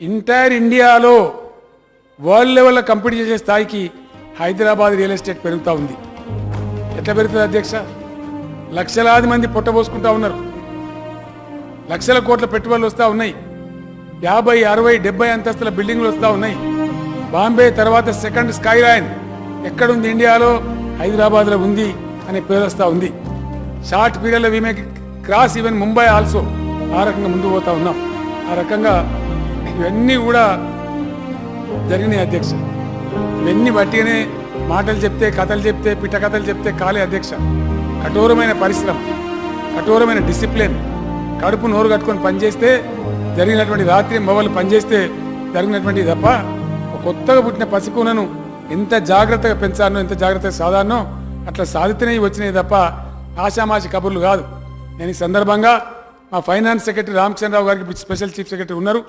Entire ఇండియాలో world లెవెల్లో compete చేసే స్థాయికి హైదరాబాద్ రియల్ ఎస్టేట్ పెరుగుతూ ఉంది. ఎట్లా పెరుగుతుంది అధ్యక్ష? లక్షలాది మంది పొట్టబోసుకుంటా ఉన్నారు, లక్షల కోట్ల పెట్టుబడులు వస్తూ ఉన్నాయి, 50, 60, 70 అంతస్తుల బిల్డింగ్లు వస్తూ ఉన్నాయి. బాంబే తర్వాత సెకండ్ స్కై లైన్ ఎక్కడుంది ఇండియాలో? హైదరాబాద్లో ఉంది అనే పేరు వస్తూ ఉంది. షార్ట్ పీరియడ్లో we may cross even Mumbai also. ఆ రకంగా ముందు పోతా ఉన్నాం. ఆ రకంగా ఇవన్నీ కూడా జరిగినాయి అధ్యక్ష. ఇవన్నీ బట్టిగానే మాటలు చెప్తే, కథలు చెప్తే, పిట్ట కథలు చెప్తే కాలే అధ్యక్ష. కఠోరమైన పరిశ్రమ, కఠోరమైన డిసిప్లిన్, కడుపు నోరు కట్టుకొని పనిచేస్తే జరిగినటువంటి రాత్రి మొబైల్ పనిచేస్తే జరిగినటువంటి తప్ప కొత్తగా పుట్టిన పసికూనను ఎంత జాగ్రత్తగా పెంచానో, ఎంత జాగ్రత్తగా సాధారణో అట్లా సాధితేనే వచ్చినాయి తప్ప ఆషామాషి కబుర్లు కాదు. నేను ఈ సందర్భంగా మా ఫైనాన్స్ సెక్రటరీ రామచంద్రరావు గారికి స్పెషల్ చీఫ్ సెక్రటరీ ఉన్నారు,